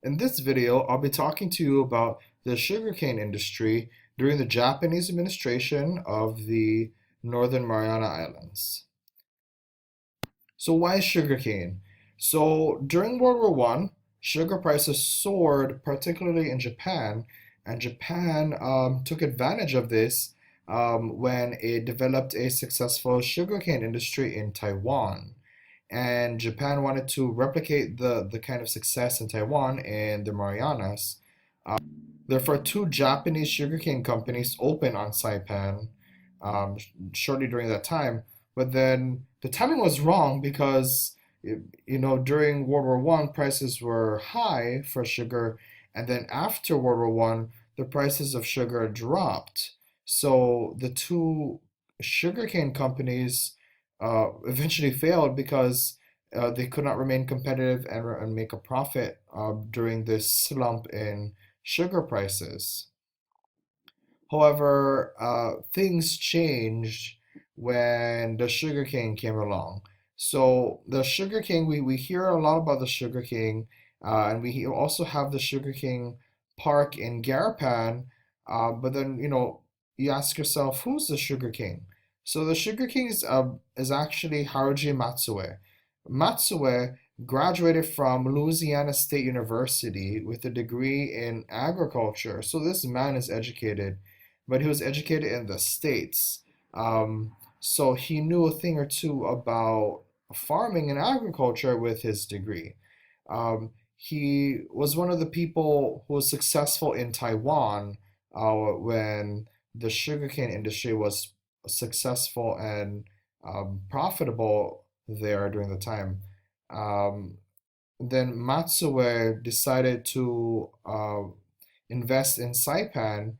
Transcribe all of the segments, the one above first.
In this video, I'll be talking to you about the sugarcane industry during the Japanese administration of the Northern Mariana Islands. So why sugarcane? So during World War One, sugar prices soared, particularly in Japan, and Japan took advantage of this when it developed a successful sugarcane industry in Taiwan. And Japan wanted to replicate the kind of success in Taiwan and the Marianas. Therefore, two Japanese sugarcane companies opened on Saipan um, shortly during that time. But then the timing was wrong because, during World War One, prices were high for sugar, and then after World War One, the prices of sugar dropped. So the two sugarcane companies eventually failed because they could not remain competitive and make a profit during this slump in sugar prices. However, things changed when the sugarcane came along. So the sugarcane, we hear a lot about the sugarcane, and also have the sugarcane park in Garapan. But then, you ask yourself, who's the sugarcane? So the sugarcane is actually Haruji Matsue. Matsue graduated from Louisiana State University with a degree in agriculture. So this man is educated, but he was educated in the States. So he knew a thing or two about farming and agriculture with his degree. He was one of the people who was successful in Taiwan when the sugarcane industry was successful and profitable there during the time. Um, then Matsue decided to invest in Saipan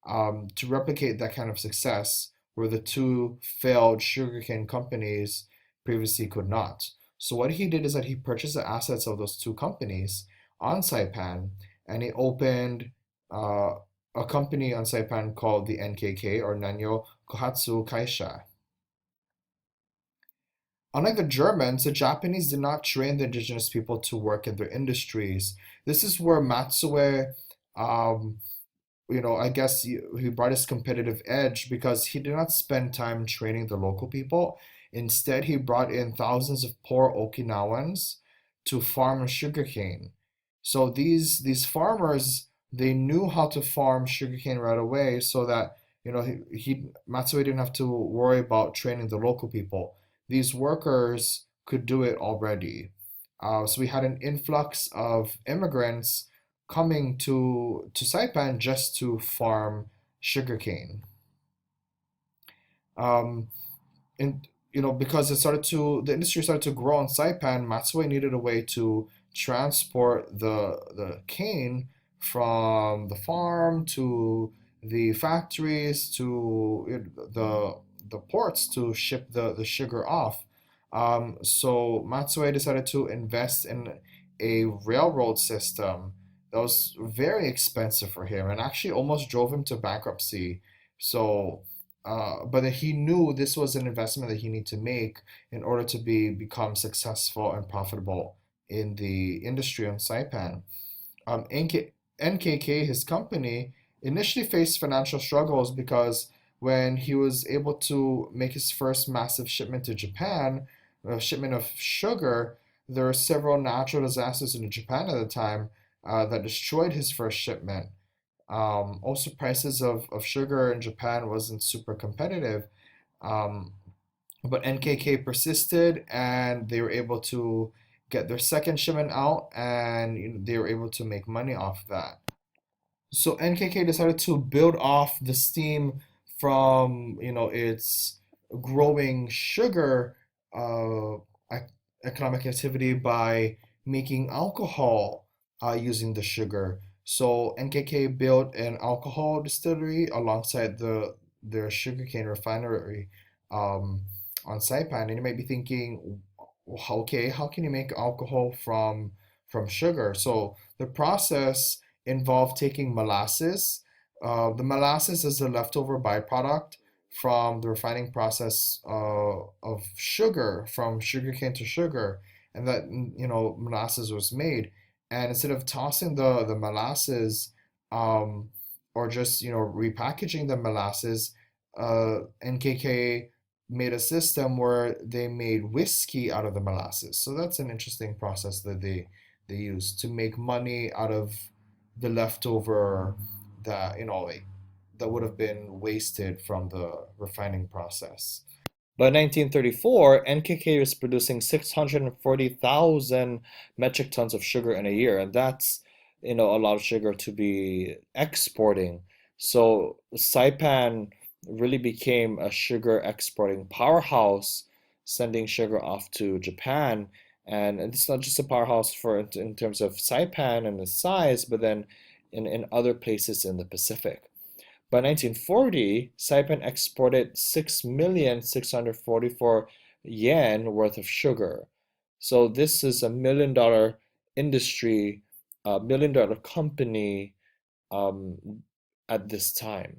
to replicate that kind of success where the two failed sugarcane companies previously could not. So what he did is that he purchased the assets of those two companies on Saipan, and he opened uh, a company on Saipan called the NKK, or Nanyo Kohatsu Kaisha. Unlike the Germans, the Japanese did not train the indigenous people to work in their industries. This is where Matsue, um, I guess he brought his competitive edge because he did not spend time training the local people. Instead, he brought in thousands of poor Okinawans to farm sugarcane. So these farmers, they knew how to farm sugarcane right away, so that he Matsui didn't have to worry about training the local people. These workers could do it already. So we had an influx of immigrants coming to Saipan just to farm sugarcane. Um, and because the industry started to grow in Saipan, Matsue needed a way to transport the cane from the farm to the factories to the ports to ship the sugar off. So Matsue decided to invest in a railroad system that was very expensive for him and actually almost drove him to bankruptcy. So but he knew this was an investment that he needed to make in order to become successful and profitable in the industry on Saipan. NKK, his company, initially faced financial struggles because when he was able to make his first massive shipment to Japan, a shipment of sugar, there were several natural disasters in Japan at the time that destroyed his first shipment. Also, prices of sugar in Japan wasn't super competitive, um, but NKK persisted and they were able to get their second shipment out and they were able to make money off that. So NKK decided to build off the steam from its growing sugar uh, ec- economic activity by making alcohol using the sugar. So NKK built an alcohol distillery alongside their sugarcane refinery um, on Saipan, and you might be thinking, okay, how can you make alcohol from sugar? So the process involve taking molasses. The molasses is a leftover byproduct from the refining process of sugar, from sugarcane to sugar, and that molasses was made. And instead of tossing the molasses, um, or just repackaging the molasses, NKK made a system where they made whiskey out of the molasses. So that's an interesting process that they use to make money out of the leftover that like that would have been wasted from the refining process. By 1934, NKK was producing 640,000 metric tons of sugar in a year, and that's, a lot of sugar to be exporting. So Saipan really became a sugar exporting powerhouse, sending sugar off to Japan. And it's not just a powerhouse in terms of Saipan and the size, but then in other places in the Pacific. By 1940, Saipan exported 6,644 yen worth of sugar. So this is $1 million industry, $1 million company um, at this time.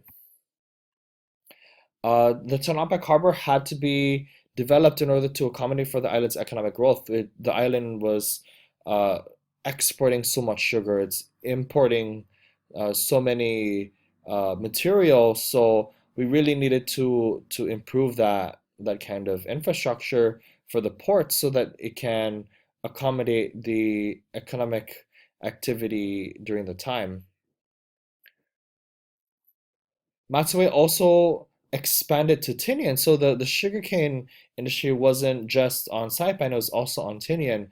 The Tanapa Harbor had to be developed in order to accommodate for the island's economic growth. The island was uh, exporting so much sugar, it's importing so many materials, so we really needed to improve that kind of infrastructure for the port so that it can accommodate the economic activity during the time. Matsue also expanded to Tinian, so the sugarcane industry wasn't just on Saipan, it was also on Tinian.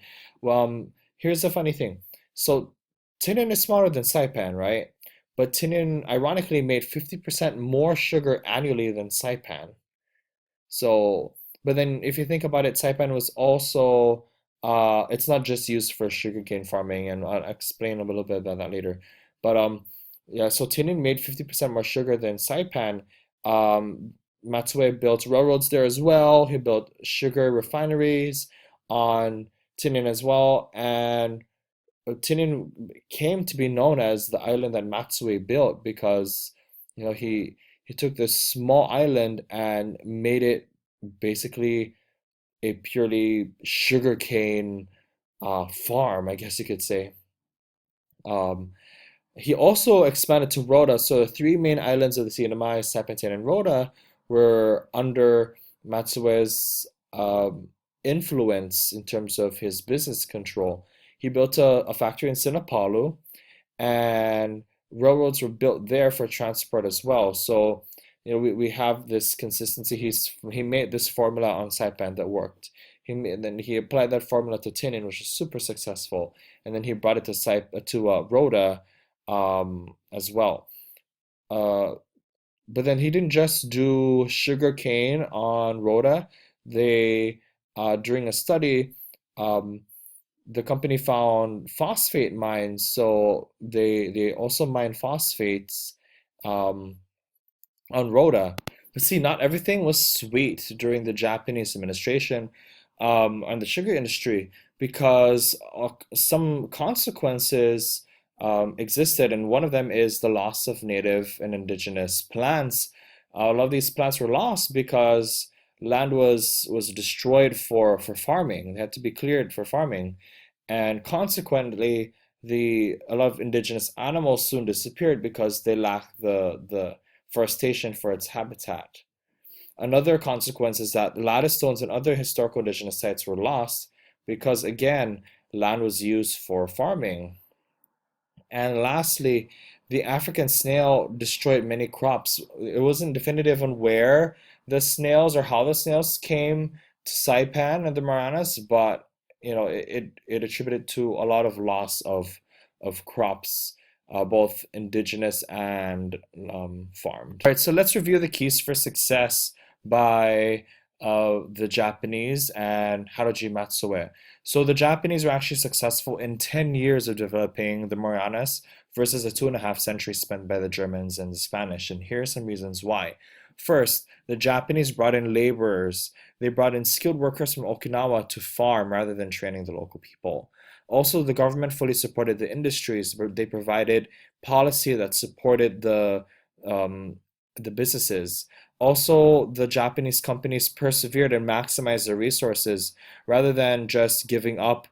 Here's the funny thing. So Tinian is smaller than Saipan, right? But Tinian ironically made 50% more sugar annually than Saipan. So, but then if you think about it, Saipan was also, it's not just used for sugarcane farming, and I'll explain a little bit about that later. But yeah, so Tinian made 50% more sugar than Saipan. Matsue built railroads there as well. He built sugar refineries on Tinian as well, and Tinian came to be known as the island that Matsue built because, he took this small island and made it basically a purely sugarcane farm, I guess you could say. Um, he also expanded to Rota, so the three main islands of the sea, Namai, Sapantan, and Rota, were under Matsue's influence in terms of his business control. He built a factory in Sinapalu, and railroads were built there for transport as well. So, we have this consistency. He made this formula on Saipan that worked. Then he applied that formula to Tinian, which was super successful, and then he brought it to Rhoda as well. Uh, but then he didn't just do sugarcane on Rhoda. They During a study, um, the company found phosphate mines, so they also mine phosphates um, on Rhoda. But see, not everything was sweet during the Japanese administration on the sugar industry because some consequences existed, and one of them is the loss of native and indigenous plants. A lot of these plants were lost because land was destroyed for farming. They had to be cleared for farming, and consequently, a lot of indigenous animals soon disappeared because they lacked the forestation for its habitat. Another consequence is that lattice stones and other historical indigenous sites were lost because, again, land was used for farming. And lastly, the African snail destroyed many crops. It wasn't definitive on where the snails or how the snails came to Saipan and the Marianas, but it attributed to a lot of loss of crops, both indigenous and farmed. All right, so let's review the keys for success by the Japanese and Haruji Matsue. So the Japanese were actually successful in 10 years of developing the Marianas versus the 2.5 centuries spent by the Germans and the Spanish. And here are some reasons why. First, the Japanese brought in laborers. They brought in skilled workers from Okinawa to farm rather than training the local people. Also, the government fully supported the industries. They provided policy that supported um, the businesses. Also, the Japanese companies persevered and maximized their resources rather than just giving up